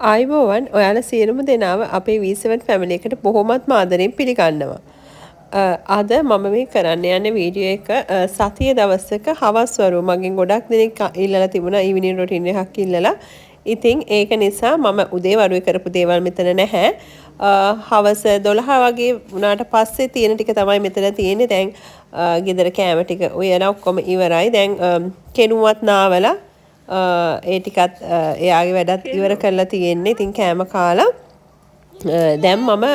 ආයිබෝවන් ඔයාලා සියලුම දෙනාව අපේ V7 ෆැමිලි එකට බොහොමත්ම ආදරෙන් පිළිගන්නවා. අද මම මේ කරන්න යන වීඩියෝ එක සතිය දවසක හවස් වරුව මගෙන් ගොඩක් දෙනෙක් ඉල්ලලා තිබුණා ඊවිනිං රොටින් එකක් ඉල්ලලා. ඉතින් ඒක නිසා මම උදේ වරුවේ කරපු දේවල් මෙතන නැහැ. හවස 12 වගේ වුණාට පස්සේ තියෙන ටික තමයි මෙතන තියෙන්නේ. දැන් ගෙදර කෑම ටික උයලා ඔක්කොම ඉවරයි. දැන් කෙනුවත් නාවලා ඒ ටිකත් එයාගේ වැඩත් ඉවර කරලා තියෙන්නේ. ඉතින් කෑම කාලා දැන් මම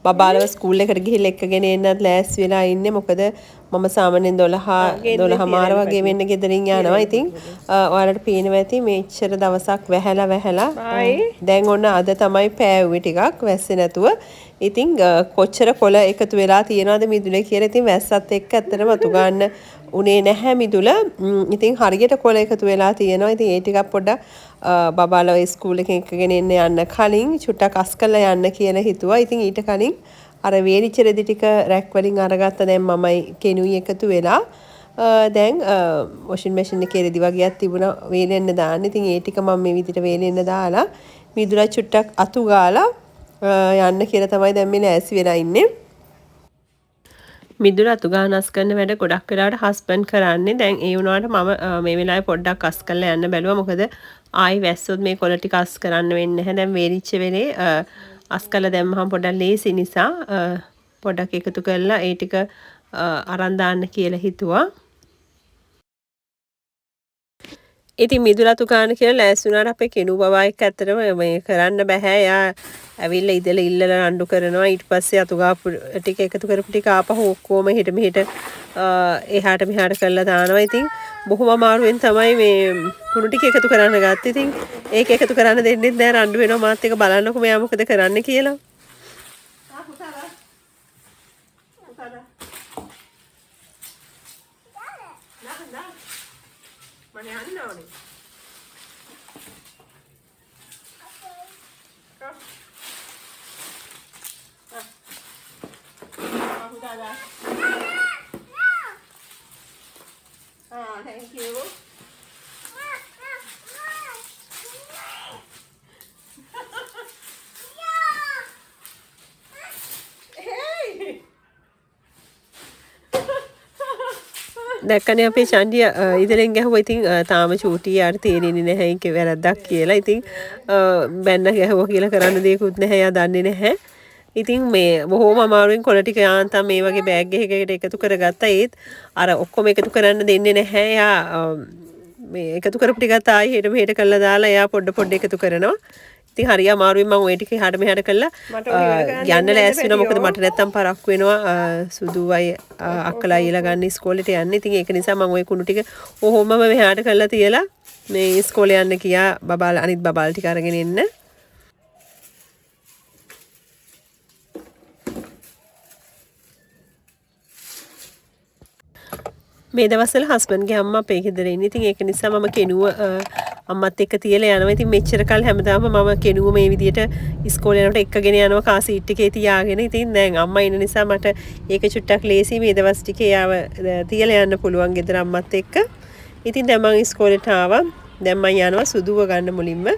බබාලව ස්කූල් එකට ගිහිල්ලා එක්කගෙන එන්නත් ලෑස්ති වෙලා ඉන්නේ. මොකද මම සාමාන්‍යයෙන් 12 මාර වගේ වෙන්න ගෙදරින් යනවා. ඉතින් ඔයාලට පේනවා ඇති මේච්චර දවසක් වැහැලා දැන් ඔන්න අද තමයි පෑවුවේ ටිකක් වැස්සේ නැතුව. ඉතින් කොච්චර කොළ එකතු වෙලා තියෙනවද මිදුලේ කියලා. ඉතින් වැස්සත් එක්ක ඇත්තටම අතු ගන්න උනේ නැහැ මිදුල. ඉතින් හරියට කොළ එකතු වෙලා තියෙනවා. ඉතින් ඒ ටිකක් පොඩ්ඩක් බබාලව ස්කූල් එකෙන් එක්කගෙන යන්න කලින් චුට්ටක් අස් කරලා යන්න කියලා හිතුවා. ඉතින් ඊට කලින් අර වේලිච්ච රෙදි ටික රැක් වලින් අරගත්ත. දැන් මමයි කෙනුයි එකතු වෙලා දැන් වොෂින් මැෂින් එකේ රෙදි වගේක් තිබුණා වේලෙන්න දාන්න. ඉතින් ඒ ටික මම මේ විදිහට වේලෙන්න දාලා මිදුල චුට්ටක් අතු ගාලා යන්න කියලා තමයි දැන් මේ ලෑස්ති වෙලා ඉන්නේ. මිදුල අතු ගානස් කරන වැඩ ගොඩක් වෙලාවට හස්බන්ඩ් කරන්නේ. දැන් ඒ වුණාට මම මේ වෙලාවේ පොඩ්ඩක් අස් කරලා යන්න බැලුවා. මොකද ආයි වැස්සොත් මේ කොළ ටික අස් කරන්න වෙන්නේ නැහැ. දැන් වේලිච්ච වෙලේ අස් කරලා දැම්මහම පොඩ්ඩක් ලේසි නිසා පොඩ්ඩක් එකතු කරලා ඒ ටික අරන් දාන්න කියලා හිතුවා. ඉතින් මිදුල අතු ගන්න කියලා ලෑස්ති වුණාට අපේ කෙනු බබා එක්ක ඇත්තටම මේ කරන්න බෑ. එයා ඇවිල්ලා ඉදලා ඉල්ලලා රණ්ඩු කරනවා. ඊට පස්සේ අතු ගාපු ටික එකතු කරපු ටික ආපහු ඔක්කොම මෙහෙට එහාට මෙහාට කරලා දානවා. ඉතින් බොහොම අමාරුවෙන් තමයි මේ කුණු ටික එකතු කරන්න ගත්තේ. ඉතින් ඒක එකතු කරන්න දෙන්නේ නැහැ. රණ්ඩු වෙනවා මාත් එක බලන්නකො මෙයා මොකද කරන්න කියලා. Thank you. දැක්කනේ අපේ චන්ඩිය ඉදලෙන් ගැහුවා. ඉතින් තාම චූටි යාට තේරෙන්නේ නැහැ ඒක වැරද්දක් කියලා. ඉතින් බැන්න ගැහුවා කියලා කරන්න දෙයක්වත් නැහැ. එයා දන්නේ නැහැ. ඉතින් මේ බොහොම අමාරුවෙන් කොළ ටික යාන්තම් මේ වගේ බෑග් එකකට එකතු කරගත්තා. ඒත් අර ඔක්කොම එකතු කරන්න දෙන්නේ නැහැ. එයා මේ එකතු කරපු ටිකත් ආයි හෙට මෙහෙට කරලා දාලා එයා පොඩ එකතු කරනවා. ඉතින් හරිය අමාරුවෙන් මම ওই ටික එහාට මෙහාට කරලා යන්න ලෑස්ති වෙනවා. මොකද මට නැත්තම් පරක් වෙනවා සුදුවයි අක්කලා ඊලා ගන්න ඉස්කෝලේට යන්න. ඉතින් ඒක නිසා මම ওই කුණු ටික ඔහොමම මෙහාට කරලා තියලා මේ ඉස්කෝලේ යන්න කියා අනිත් බබාල් ටික අරගෙන එන්න. මේ දවස්වල හස්බන්ඩ්ගේ අම්මා අපේ ගෙදර ඉන්නේ. ඉතින් ඒක නිසා මම කෙනුව අම්මත් එක්ක තියලා යනවා. ඉතින් මෙච්චර කල් හැමදාම මම කෙනුව මේ විදියට ඉස්කෝලේ යනකොට එක්කගෙන යනවා කාර් සීට් එකේ තියාගෙන. ඉතින් දැන් අම්මා ඉන්න නිසා මට ඒක චුට්ටක් ලේසි මේ දවස් ටිකේ යාව තියලා යන්න පුළුවන් ගෙදර අම්මත් එක්ක. ඉතින් දැන් මම ඉස්කෝලේට ආවා. දැන් මම යනවා සුදුව ගන්න මුලින්ම.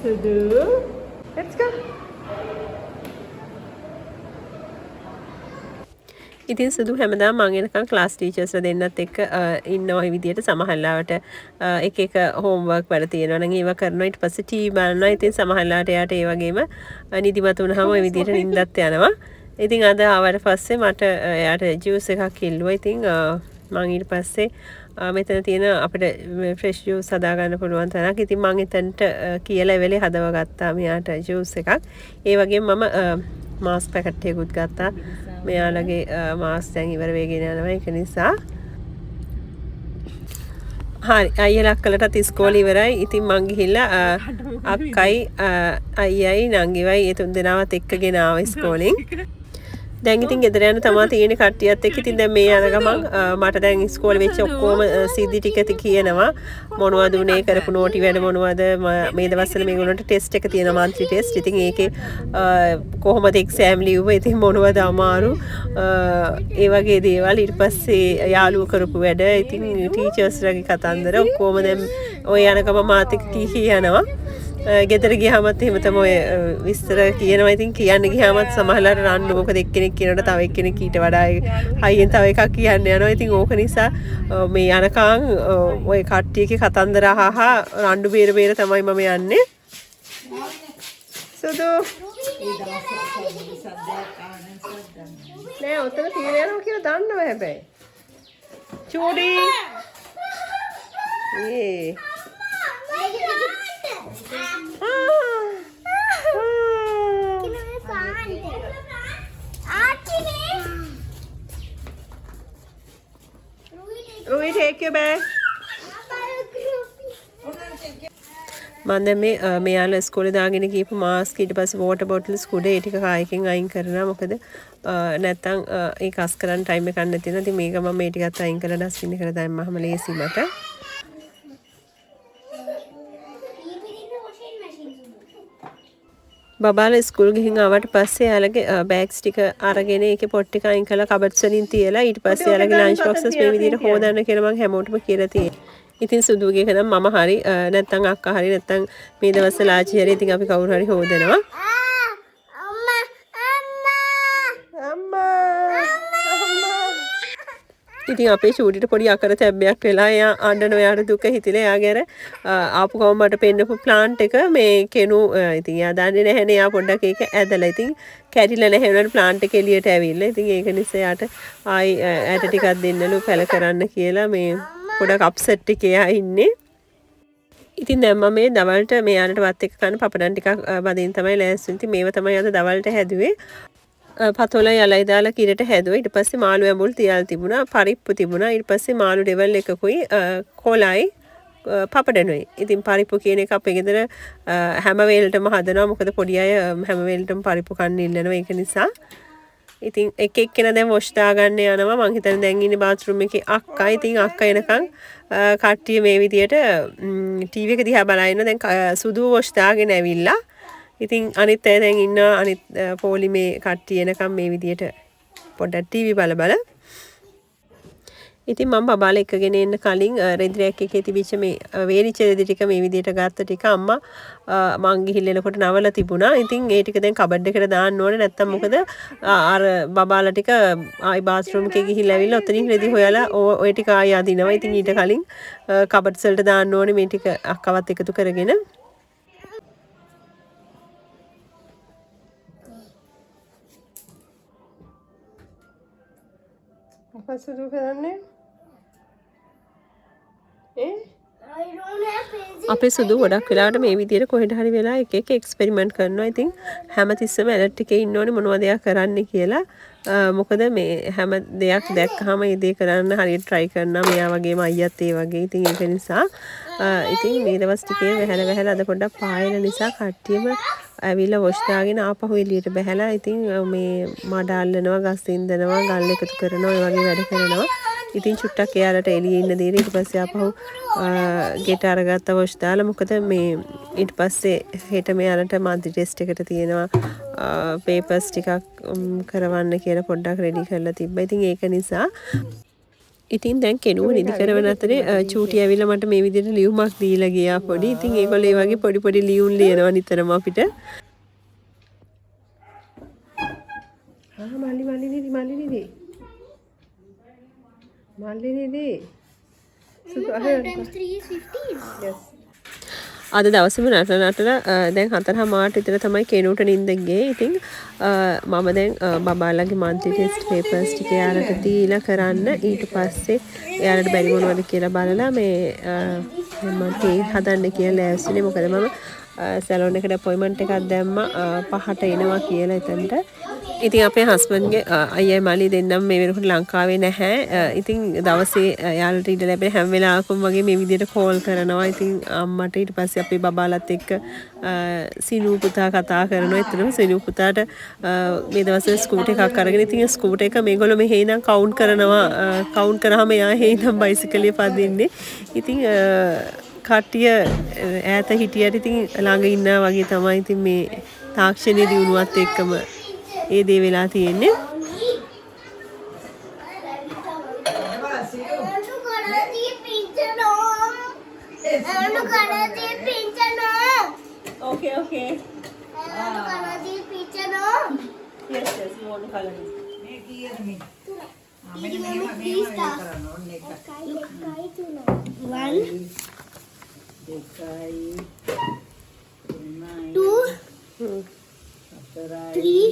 සුදු let's go. ඉතින් සුදු හැමදාම මම එනකන් ක්ලාස් ටීචර්ස්ලා දෙන්නත් එක්ක ඉන්නවා. මේ විදියට සමහරලාවට එක හෝම්වර්ක් වැඩ තියෙනවා නම් ඒවා කරනවා. ඊට පස්සේ ටීවී බලනවා. ඉතින් සමහරලාවට එයාට ඒ වගේම නිදිමත වුණාම ওই විදියට නිින්දත් යනවා. ඉතින් අද ආවට පස්සේ මට එයාට ජූස් එකක් ඉල්ලුවා. ඉතින් මම ඊට පස්සේ මෙතන තියෙන අපිට ෆ්‍රෙෂ් ජූස් හදා ගන්න පුළුවන් තරක්. ඉතින් මම එතනට කියලා එවෙලේ හදව ගත්තා මෙයාට ජූස් එකක්. ඒ වගේම මම මාස් පැකට් එකකුත් ගත්තා. මෙයාලගේ මාස් දැන් ඉවර වෙගෙන යනවා. ඒක නිසා හරි අයියලා අක්කලටත් ඉස්කෝලේ ඉවරයි. ඉතින් මං ගිහිල්ලා අක්කයි අයියයි නංගිවයි ඒ තුන් දෙනාවත් එක්කගෙන ආවා ඉස්කෝලෙන්. දැන් ඉතින් ගෙදර යන තමා තියෙන කට්ටියත් එක්ක ඉතින් දැන් මේ යන ගමන් මට දැන් ඉස්කෝලේ වෙච්ච ඔක්කොම සිද්ධි ටික කියනවා මොනවද උනේ කරපු නෝටි වැඩ මොනවද මේ දවස්වල මේගොල්ලන්ට ටෙස්ට් එක තියෙනවා මන්ත්ලි ටෙස්ට්. ඉතින් ඒකේ කොහොමද එක්සෑම් ලිව්ව ඉතින් මොනවද අමාරු ඒ වගේ දේවල් ඊට පස්සේ යාළුවෝ කරපු වැඩ ඉතින් ටීචර්ස්ලාගේ කතන්දර ඔක්කොම දැන් ඔය යන ගමන් මාත් එක්ක කියනවා. ගෙදර ගියාමත් එහෙම තමයි විස්තර කියනවා. ඉතින් කියන්න ගියාමත් සමහරවිට රණ්ඩු මොකද එක්කෙනෙක් කියනකොට තව එක්කෙනෙක් ඊට වඩා හයියෙන් තව එකක් කියන්න යනවා. ඉතින් ඕක නිසා මේ යනකම් ඔය කට්ටියගේ කතන්දර අහහා රණ්ඩු බේර තමයි මම යන්නේ. සුදු නෑ ඔතන තියලා යනවා කියලා දන්නවා හැබැයි. චූඩි ඒ Ruby, take your bag. මම දැන් මේ යාළුවා ඉස්කෝලේ දාගෙන ගිහපු මාස්ක් ඊට පස්සේ වෝටර් බොටල්ස් කුඩේ ඒ ටික කායකින් අයින් කරනවා. මොකද නැත්තම් ඒක අස් කරන්න ටයිම් එකක් නැති වෙනවා. ඉතින් මේක මම මේ ටිකත් අයින් කරලා ඩස්ට්බින් එකට දැම්මහම ලේසි මට. බබාලා ස්කූල් ගිහින් ආවට පස්සේ යාළගේ බෑග්ස් ටික අරගෙන ඒකේ පොට් ටික අයින් කරලා කබඩ්ස් වලින් තියලා ඊට පස්සේ යාළගේ ලන්ච් බොක්සස් මේ විදිහට හොදන්න කියලා මම හැමෝටම කියලා තියෙනවා. ඉතින් සුදුගේ කනම් මම හරි නැත්තම් අක්කා හරි නැත්තම් මේ දවස්වල ආච්චි හරි ඉතින් අපි කවුරු හරි හොදනවා. ඉතින් අපේ චූටිට පොඩි අකර තැබ්බයක් වෙලා එයා අඬන ඔයාට දුක හිතිලා එයාගේ අර ආපු ගම මට පෙන්නපු ප්ලාන්ට් එක මේ කෙනු ඉතින් එයා දන්නේ නැහැනේ එයා පොඩ්ඩක් ඒක ඇදලා ඉතින් කැඩිලා නැහැ උනට ප්ලාන්ට් එක එළියට ඇවිල්ලා ඉතින් ඒක නිසා එයාට ආයි ඇට ටිකක් දෙන්නලු පැල කරන්න කියලා මේ පොඩක් අප්සෙට් එකේ එයා ඉන්නේ. ඉතින් දැන් මම මේ දවල්ට මෙයාලට වත් එක කන පපඩම් ටිකක් බදින්න තමයි ලෑස්ති. ඉතින් මේව තමයි අද දවල්ට හැදුවේ. පතොල යලයි දාලා කිරට හැදුවා. ඊට පස්සේ මාළු ඇඹුල් තියල් තිබුණා, පරිප්පු තිබුණා. ඊට පස්සේ මාළු ඩෙවල් එකකුයි කොලයි පපඩනුයි. ඉතින් පරිප්පු කියන එක අපේ ගෙදර හැම වෙලටම හදනවා. මොකද පොඩි අය හැම වෙලටම පරිප්පු කන්න ඉල්ලනවා. ඒක නිසා ඉතින් එක එක්කෙනා දැන් වොෂ් දාගන්න යනවා. මං හිතන්නේ දැන් ඉන්නේ බාත්රූම් එකේ අක්කා. ඉතින් අක්කා එනකන් කට්ටිය මේ විදියට ටීවී එක දිහා බලලා ඉන්න. දැන් සුදු වොෂ් දාගෙන ඇවිල්ලා ඉතින් අනිත් අය දැන් ඉන්නවා අනිත් පොලිමේ කට්ටිය එනකම් මේ විදියට පොඩ්ඩක් ටීවී බල ඉතින් මම බබාලා එක්කගෙන එන්න කලින් රෙදිරයක් එකේ තිබිච්ච මේ වේලිච්ච රෙදි ටික මේ විදියට ගත්ත ටික අම්මා මං ගිහිල්ලනකොට නවලා තිබුණා. ඉතින් ඒ ටික දැන් කබඩ් එකට දාන්න ඕනේ. නැත්තම් මොකද අර බබාලා ටික ආයි බාත්රූම් එකේ ගිහිල්ලා ඇවිල්ලා ඔතනින් රෙදි හොයලා ඔය ටික ආයි අදිනවා. ඉතින් ඊට කලින් කබඩ්ස් වලට දාන්න ඕනේ මේ ටික අක්කවත් එකතු කරගෙන. apa sudu කරන්නේ අපේ සුදු ගොඩක් වෙලාවට මේ විදියට කොහෙට හරි වෙලා එක එක එක්ස්පෙරිමන්ට් කරනවා. ඉතින් හැමතිස්සෙම ඇලර්ට් එකේ ඉන්න ඕනේ මොනවද එයා කරන්නේ කියලා. මොකද මේ හැම දෙයක් දැක්කහම ඒ දේ කරන්න හරියට try කරනවා. මෙයා වගේම අයියත් ඒ වගේ. ඉතින් ඒක නිසා ඉතින් මේ දවස් ටිකේ වැහැලා අද පොඩ්ඩක් පායන නිසා කට්ටියම ඇවිල්ලා වොෂ් දාගෙන ආපහු එළියට බහැලා ඉතින් මේ මඩ අල්ලනවා, ගස් ඉන්දනවා, ගල් එකතු කරනවා, ඒ වගේ වැඩ කරනවා. ඉතින් චුට්ටක් එයාලට එළියේ ඉන්න දීලා ඊට පස්සේ ආපහු ගෙට අරගත්ත වොෂ් දාලා. මොකද මේ ඊට පස්සේ හෙට මෙයාලට මන්ත්ලි ටෙස්ට් එකට තියෙනවා පේපර්ස් ටිකක් කරවන්න කියලා පොඩ්ඩක් රෙඩි කරලා තිබ්බා. ඉතින් ඒක නිසා ඉතින් දැන් කෙනුව නිදි කරවන අතරේ චූටි ඇවිල්ලා මට මේ විදිහට ලියුමක් දීලා ගියා පොඩි. ඉතින් ඒගොල්ලෝ ඒ වගේ පොඩි පොඩි ලියුම් ලියනවා නිතරම අපිට. අද දවසේම නටලා දැන් 4:00 විතර තමයි කෙනුට නිින්ද ගියේ. ඉතින් මම දැන් බබාලගේ මන්ත්ලි ටෙස්ට් පේපර්ස් ටික එයාලට දීලා කරන්න. ඊට පස්සේ එයාලට බැරි මොනවද කියලා බලලා මේ මම තේ හදන්න කියලා ලෑස්තිනේ. මොකද මම සැලොන් එකට අපොයින්ට්මන්ට් එකක් දැම්මා 5ට එනවා කියලා එතනට. ඉතින් අපේ හස්බන්ඩ්ගේ අයියයි මල්ලි දෙන්නම මේ වෙනකොට ලංකාවේ නැහැ. ඉතින් දවසේ යාළුවට ඉඳ ලැබෙන හැම වෙලාවකම වගේ මේ විදිහට කෝල් කරනවා. ඉතින් අම්මට ඊට පස්සේ අපේ බබාලත් එක්ක සිනු පුතා කතා කරනවා. එතනම සිනු පුතාට මේ දවස්වල ස්කූටර් එකක් අරගෙන ඉතින් ස්කූටර් එක මේගොල්ලෝ මෙහේ ඉඳන් කවුන්ට් කරනවා. කවුන්ට් කරාම එයා හේ ඉඳන් බයිසිකලේ පදින්නේ. ඉතින් කට්ටිය ඈත හිටියට ඉතින් ළඟ ඉන්නා වගේ තමයි ඉතින් මේ තාක්ෂණයේ දියුණුවත් එක්කම ඒ දේ වෙලා තියෙන්නේ. Okay, okay. Yes, yes, you want to color it. One, two, three.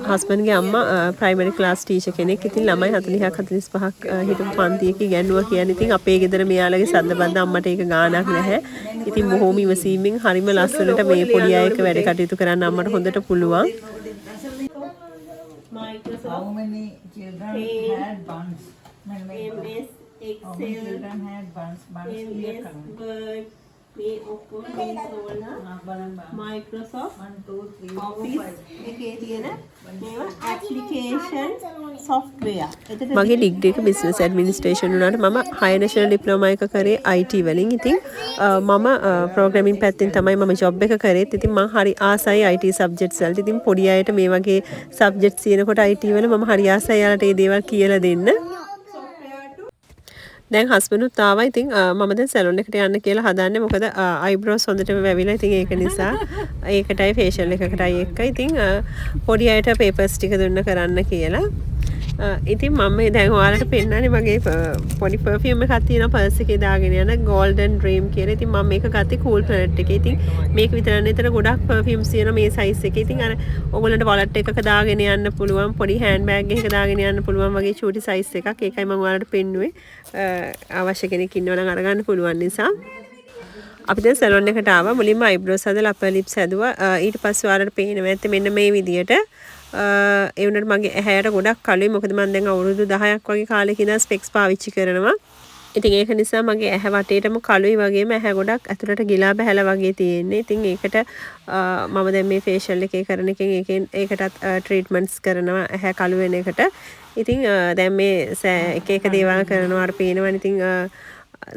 හස්බන්ඩ්ගේ අම්මා ප්‍රයිමරි ක්ලාස් ටීචර් කෙනෙක්. ඉතින් ළමයි 40ක් 45ක් හිටපු පන්තියක ඉගැන්නුවා කියන්නේ ඉතින් අපේ ගෙදර මෙයාලගේ සද්ද බද්ද අම්මට ඒක ගාණක් නැහැ. ඉතින් බොහොම ඉවසීමෙන් හරිම ලස්සනට මේ පොඩි අය එක්ක වැඩ කටයුතු කරන්න අම්මට හොඳට පුළුවන්. How many children had buns? MS Excel Word මේ ඔක්කොම මේ සෝල්ලා Microsoft 1 2 3 Office එකේ තියෙන මේවා ඇප්ලිකේෂන් software. මගේ ඩිග්‍රී එක business administration වුණාට මම higher national diploma එක කරේ IT වලින්. ඉතින් මම programming පැත්තෙන් තමයි මම job එක කරේත්. ඉතින් මම හරි ආසයි IT subjects වලට. ඉතින් පොඩි අයට මේ වගේ subjects තියෙනකොට IT වල මම හරි ආසයි යාලට මේ දේවල් කියලා දෙන්න. දැන් හස්බන්ඩ්ුත් ආවා. ඉතින් මම දැන් සැලොන් එකට යන්න කියලා හදන්නේ. මොකද අයිබ්‍රෝස් හොඳටම වැවිලා. ඉතින් ඒක නිසා ඒකටයි ෆේෂියල් එකකටයි එක්ක. ඉතින් පොඩි අයට පේපර්ස් ටික දුන්න කරන්න කියලා. ඉතින් මම දැන් ඔයාලට පෙන්නන්නේ මගේ පොඩි පර්ෆියුම් එකක් තියෙනවා පර්ස් එකේ දාගෙන යන Golden Dream කියලා. ඉතින් මම මේක ගත්තේ Cool Planet එකේ. ඉතින් මේක විතර නෙතර ගොඩක් පර්ෆියුම්ස් තියෙනවා මේ සයිස් එකේ. ඉතින් අර ඔයගොල්ලන්ට wallet එකක දාගෙන යන්න පුළුවන්, පොඩි hand bag එකක දාගෙන යන්න පුළුවන් වගේ චූටි සයිස් එකක්. ඒකයි මම ඔයාලට පෙන්නුවේ. අවශ්‍ය කෙනෙක් ඉන්නවා නම් අරගන්න පුළුවන් නිසා. අපි දැන් සැලොන් එකට ආවා. මුලින්ම අයිබ්‍රෝස් හදලා අපර් ලිප්ස් හැදුවා. ඊට පස්සේ ඔයාලට පේනවා ඇත්තේ මෙන්න මේ විදියට. ඒ වුණාට මගේ ඇහැයට ගොඩක් කළුයි. මොකද මම දැන් අවුරුදු 10ක් වගේ කාලෙක ඉඳන් ස්පෙක්ස් පාවිච්චි කරනවා. ඉතින් ඒක නිසා මගේ ඇහැ වටේටම කළුයි වගේම ඇහැ ගොඩක් ඇතුළට ගිලා බහැලා වගේ තියෙන්නේ. ඉතින් ඒකට මම දැන් මේ ෆේෂියල් එකේ කරන එකෙන් ඒකටත් ට්‍රීට්මන්ට්ස් කරනවා ඇහැ කළු වෙන එකට. ඉතින් දැන් මේ එක එක දේවල් කරනවා අර පේනවනේ. ඉතින්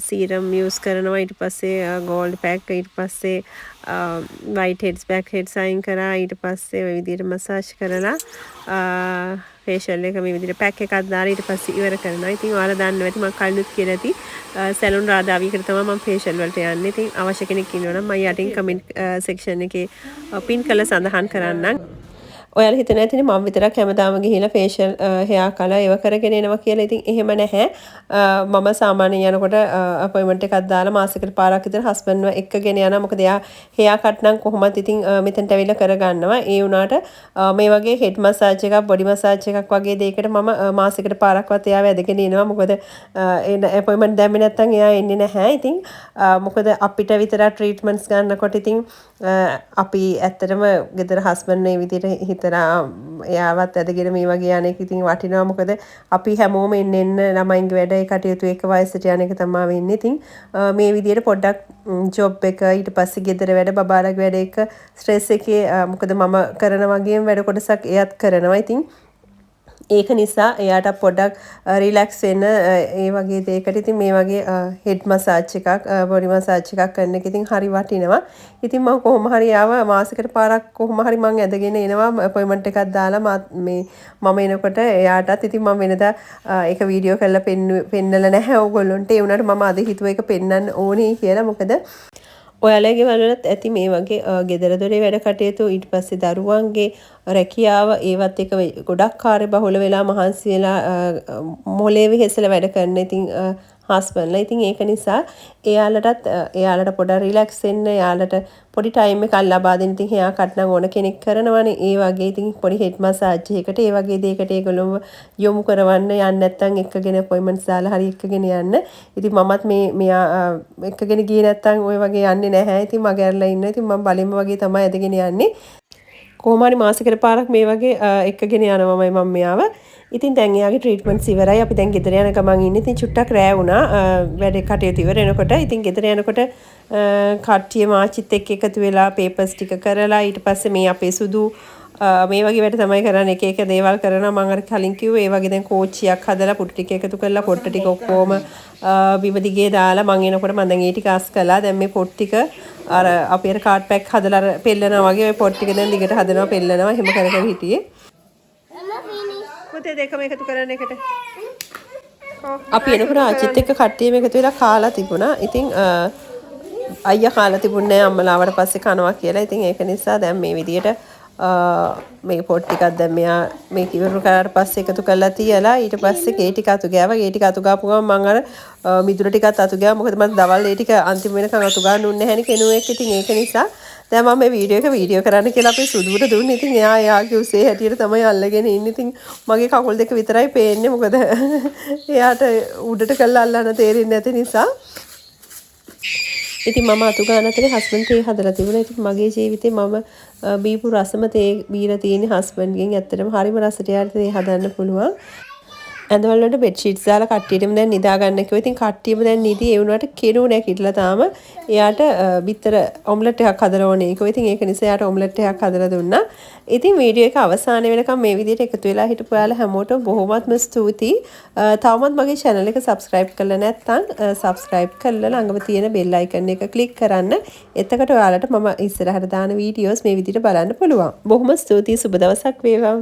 සීරම් යූස් කරනවා. ඊට පස්සේ ගෝල්ඩ් පැක්, ඊට පස්සේ white heads black heads අයින් කරා. ඊට පස්සේ ඔය විදිහට මසාජ් කරලා ෆේෂියල් එක මේ විදිහට පැක් එකක් දාලා ඊට පස්සේ ඉවර කරනවා. ඉතින් ඔයාලා දන්නවා ඇති මම කලිනුත් කියලා ඇති සැලොන් රාදාවියකට තමයි මම ෆේෂියල් වලට යන්නේ. ඉතින් අවශ්‍ය කෙනෙක් ඉන්නවා නම් මම යටින් කමෙන්ට් සෙක්ෂන් එකේ පින් කරලා සඳහන් කරන්නම්. ඔයාලා හිතන ඇතිනේ මම විතරක් හැමදාම ගිහිල්ලා ෆේෂියල් හෙයා කළා ඒව කරගෙන එනවා කියලා. ඉතින් එහෙම නැහැ. මම සාමාන්‍යයෙන් යනකොට අපොයින්ට්මන්ට් එකක් දාලා මාසෙකට පාරක් විතර හස්බන්ඩ්ව එක්කගෙන යනවා. මොකද එයා හෙයා කට් නම් කොහොමද ඉතින් මෙතනට ඇවිල්ලා කරගන්නවා. ඒ වුණාට මේ වගේ හෙඩ් මසාජ් එකක්, බොඩි මසාජ් එකක් වගේ දෙයකට මම මාසෙකට පාරක්වත් එයාව ඇදගෙන එනවා. මොකද අපොයින්ට්මන්ට් දැම්මේ නැත්නම් එයා එන්නේ නැහැ. ඉතින් මොකද අපිට විතර ට්‍රීට්මන්ට්ස් ගන්නකොට ඉතින් අපි ඇත්තටම ගෙදර හස්බන්ඩ් මේ විදිහට එයාවත් ඇදගෙන මේ වගේ යන්නේක ඉතින් වටිනවා. මොකද අපි හැමෝම එන්න ළමයින්ගේ වැඩ ඒ කටයුතු එක වයසට යන එක තමයි වෙන්නේ. ඉතින් මේ විදිහට පොඩ්ඩක් ජොබ් එක ඊට පස්සේ ගෙදර වැඩ බබාලගේ වැඩ එක ස්ට්‍රෙස් එකේ මොකද මම කරන වගේම වැඩ කොටසක් එයාත් කරනවා. ඉතින් ඒක නිසා එයාට පොඩ්ඩක් රිලැක්ස් වෙන්න ඒ වගේ දෙයකට ඉතින් මේ වගේ හෙඩ් මසාජ් එකක් බොඩි මසාජ් එකක් කරන එක ඉතින් හරි වටිනවා. ඉතින් මම කොහොම හරි ආව මාසෙකට පාරක් කොහොම හරි මම ඇදගෙන එනවා අපොයින්ට්මන්ට් එකක් දාලා මම එනකොට එයාටත් ඉතින් මම වෙනදා ඒක වීඩියෝ කරලා පෙන්නලා නැහැ ඕගොල්ලොන්ට. ඒ වුණාට මම අද හිතුවා ඒක පෙන්නන්න ඕනේ කියලා. මොකද ඔයාලගේ වලට ඇති මේ වගේ ගෙදර දොරේ වැඩ කටයුතු ඊට පස්සේ දරුවන්ගේ රැකියාව ඒවත් එක ගොඩක් කාර්යබහුල වෙලා මහන්සි වෙලා මොලේ වෙහෙසලා වැඩ කරන ඉතින් හස්බන්ඩ්ලා. ඉතින් ඒක නිසා එයාලට පොඩක් රිලැක්ස් වෙන්න එයාලට පොඩි ටයිම් එකක් ලබා දෙන්න. ඉතින් හෙයා කට් නම් ඕන කෙනෙක් කරනවානේ. ඒ වගේ ඉතින් පොඩි හෙඩ් මසාජ් එකකට ඒ වගේ දෙයකට ඒගොල්ලෝ යොමු කරවන්න යන්න නැත්නම් එක්කගෙන අපොයින්ට්මන්ට්ස් දාලා හරි එක්කගෙන යන්න. ඉතින් මමත් මෙයා එක්කගෙන ගියේ නැත්නම් ওই වගේ යන්නේ නැහැ. ඉතින් මගේ අරලා ඉන්නවා. ඉතින් මම බලෙම වගේ තමයි ඇදගෙන යන්නේ. කොහොම හරි මාසෙකට පාරක් මේ වගේ එක්කගෙන යනවාමයි මම මෙයාව. ඉතින් දැන් එයාගේ ට්‍රීට්මන්ට්ස් ඉවරයි. අපි දැන් ගෙදර යන ගමන් ඉන්නේ. ඉතින් චුට්ටක් රෑ වුණා. වැඩ කටයුතු ඉවර වෙනකොට ඉතින් ගෙදර යනකොට කට්ටිය මාචිත් එක්ක එකතු වෙලා පේපර්ස් ටික කරලා ඊට පස්සේ මේ අපේ සුදු මේ වගේ වැඩ තමයි කරන්නේ. එක එක දේවල් කරනවා. මම අර කලින් කිව්වේ ඒ වගේ දැන් කෝච්චියක් හදලා පුටු ටික එකතු කරලා පොට්ට ටික ඔක්කොම බිම දිගේ දාලා මං එනකොට මම දැන් ඒ ටික අස් කළා. දැන් මේ පොට් ටික අර අපි අර කාඩ් පැක් හදලා අර පෙල්ලනවා වගේ ඔය පොට් ටික දැන් දිගට හදනවා පෙල්ලනවා එහෙම කර කර හිටියේ. පුතේ දෙකම එකතු කරන්න එකට. අපි එනකොට ආච්චිත් එක්ක කට්ටියම එකතු වෙලා කාලා තිබුණා. ඉතින් අයියා කාලා තිබුණේ නැහැ අම්මලා ආවට පස්සේ කනවා කියලා. ඉතින් ඒක නිසා දැන් මේ විදියට මේ පොට් ටිකක් දැන් මෙයා මේ කිවරු කරාට පස්සේ එකතු කරලා තියලා ඊට පස්සේ ගේ ටික අතු ගෑවා. ගේ ටික අතු ගාපු ගමන් මම අර මිදුල ටිකත් අතු ගෑවා. මොකද මම දවල් ඒ ටික අන්තිම වෙනකන් අතු ගන්න උන්නේ නැහැ නේ කෙනුවෙක්. ඉතින් ඒක නිසා දැන් මම මේ වීඩියෝ කරන්න කියලා අපේ සුදුවට දුන්නේ. ඉතින් එයා එයාගේ උසේ හැටියට තමයි අල්ලගෙන ඉන්නේ. ඉතින් මගේ කකුල් දෙක විතරයි පේන්නේ. මොකද එයාට උඩට කළා අල්ලන්න තේරෙන්නේ නැති නිසා. ඉතින් මම අතු ගන්න අතරේ හස්බන්ඩ් තේ හදලා තිබුණා. ඉතින් මගේ ජීවිතේ මම බීපු රසම තේ බීලා තියෙන හස්බන්ඩ්ගෙන් ඇත්තටම හරිම රසට යාට තේ හදන්න පුළුවන්. ඇඳවල වලට බෙඩ් ෂීට්ස් දාලා කට්ටියටම දැන් නිදා ගන්න කිව්වා. ඉතින් කට්ටියම දැන් නිදි ඒ වුණාට කෙනු නැකිట్లా තාම. එයාට බිත්තර ඔම්ලට් එකක් හදලා ඕනේ කිව්වා. ඉතින් ඒක නිසා එයාට ඔම්ලට් එකක් හදලා දුන්නා. ඉතින් වීඩියෝ එක අවසානයේ වෙනකම් මේ විදිහට එකතු වෙලා හිටපු ඔයාලා හැමෝටම බොහොමත්ම ස්තුතියි. තවමත් මගේ channel එක subscribe කරලා නැත්නම් subscribe කරලා ළඟම තියෙන bell icon එක click කරන්න. එතකොට ඔයාලට මම ඉස්සරහට දාන වීඩියෝස් මේ විදිහට බලන්න පුළුවන්. බොහොම ස්තුතියි. සුබ දවසක් වේවා.